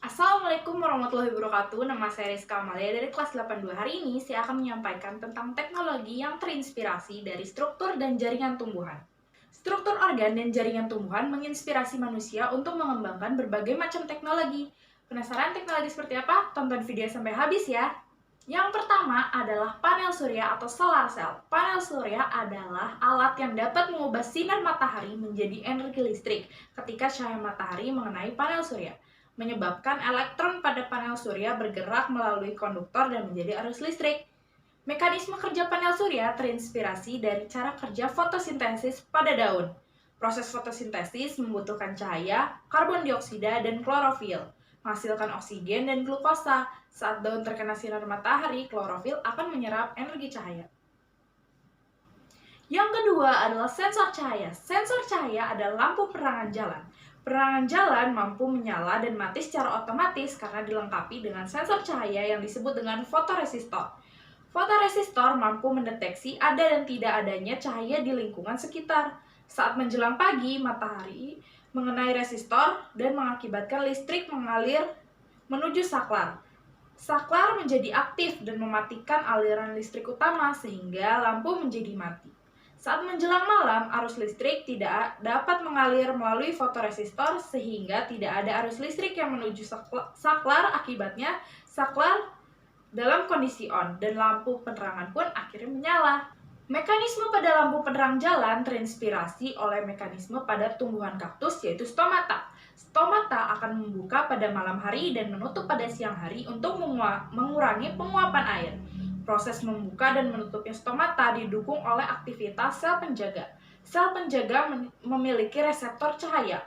Assalamualaikum warahmatullahi wabarakatuh. Nama saya Rizka Amalia dari kelas 82. Hari ini saya akan menyampaikan tentang teknologi yang terinspirasi dari struktur dan jaringan tumbuhan. Struktur organ dan jaringan tumbuhan menginspirasi manusia untuk mengembangkan berbagai macam teknologi. Penasaran teknologi seperti apa? Tonton video sampai habis ya. Yang pertama adalah panel surya atau solar cell. Panel surya adalah alat yang dapat mengubah sinar matahari menjadi energi listrik ketika cahaya matahari mengenai panel surya, menyebabkan elektron pada panel surya bergerak melalui konduktor dan menjadi arus listrik. Mekanisme kerja panel surya terinspirasi dari cara kerja fotosintesis pada daun. Proses fotosintesis membutuhkan cahaya, karbon dioksida, dan klorofil, menghasilkan oksigen dan glukosa. Saat daun terkena sinar matahari, klorofil akan menyerap energi cahaya. Yang kedua adalah sensor cahaya. Sensor cahaya adalah lampu penerangan jalan. Penerangan jalan mampu menyala dan mati secara otomatis karena dilengkapi dengan sensor cahaya yang disebut dengan fotoresistor. Fotoresistor mampu mendeteksi ada dan tidak adanya cahaya di lingkungan sekitar. Saat menjelang pagi, matahari mengenai resistor dan mengakibatkan listrik mengalir menuju saklar. Saklar menjadi aktif dan mematikan aliran listrik utama sehingga lampu menjadi mati. Saat menjelang malam, arus listrik tidak dapat mengalir melalui fotoresistor sehingga tidak ada arus listrik yang menuju saklar, akibatnya saklar dalam kondisi on dan lampu penerangan pun akhirnya menyala. Mekanisme pada lampu penerang jalan terinspirasi oleh mekanisme pada tumbuhan kaktus yaitu stomata. Stomata akan membuka pada malam hari dan menutup pada siang hari untuk mengurangi penguapan air. Proses membuka dan menutupnya stomata didukung oleh aktivitas sel penjaga. Sel penjaga memiliki reseptor cahaya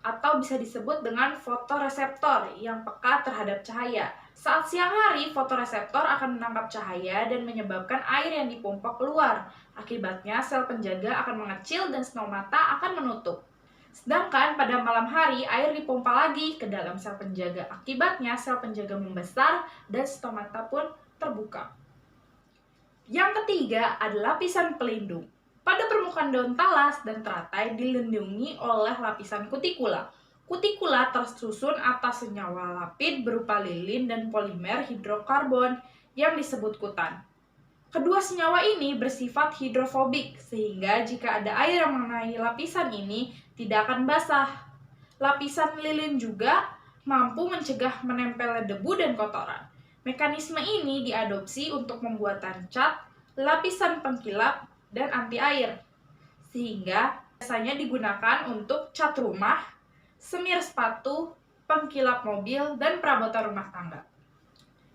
atau bisa disebut dengan fotoreseptor yang peka terhadap cahaya. Saat siang hari, fotoreseptor akan menangkap cahaya dan menyebabkan air yang dipompa keluar. Akibatnya, sel penjaga akan mengecil dan stomata akan menutup. Sedangkan pada malam hari, air dipompa lagi ke dalam sel penjaga. Akibatnya, sel penjaga membesar dan stomata pun terbuka. Yang ketiga adalah lapisan pelindung. Pada permukaan daun talas dan teratai dilindungi oleh lapisan kutikula. Kutikula tersusun atas senyawa lapid berupa lilin dan polimer hidrokarbon yang disebut kutan. Kedua senyawa ini bersifat hidrofobik, sehingga jika ada air yang mengenai lapisan ini tidak akan basah. Lapisan lilin juga mampu mencegah menempelnya debu dan kotoran. Mekanisme ini diadopsi untuk pembuatan cat, lapisan pengkilap, dan anti air, sehingga biasanya digunakan untuk cat rumah, semir sepatu, pengkilap mobil, dan perabotan rumah tangga.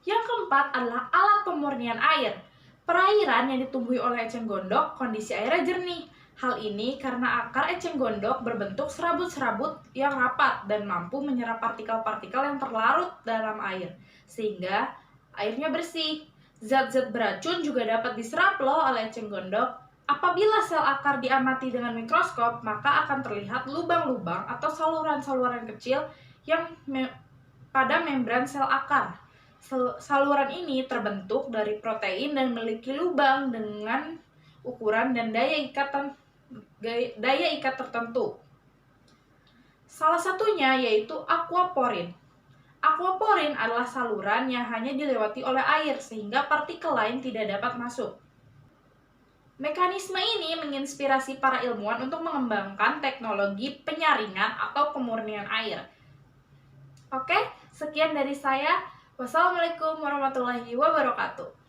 Yang keempat adalah alat pemurnian air. Perairan yang ditumbuhi oleh eceng gondok, kondisi airnya jernih. Hal ini karena akar eceng gondok berbentuk serabut-serabut yang rapat dan mampu menyerap partikel-partikel yang terlarut dalam air, sehingga airnya bersih. Zat-zat beracun juga dapat diserap loh oleh eceng gondok. Apabila sel akar diamati dengan mikroskop, maka akan terlihat lubang-lubang atau saluran-saluran kecil yang pada membran sel akar. Saluran ini terbentuk dari protein dan memiliki lubang dengan ukuran dan daya ikat tertentu. Salah satunya yaitu aquaporin. Aquaporin adalah saluran yang hanya dilewati oleh air sehingga partikel lain tidak dapat masuk. Mekanisme ini menginspirasi para ilmuwan untuk mengembangkan teknologi penyaringan atau pemurnian air. Oke, sekian dari saya. Wassalamualaikum warahmatullahi wabarakatuh.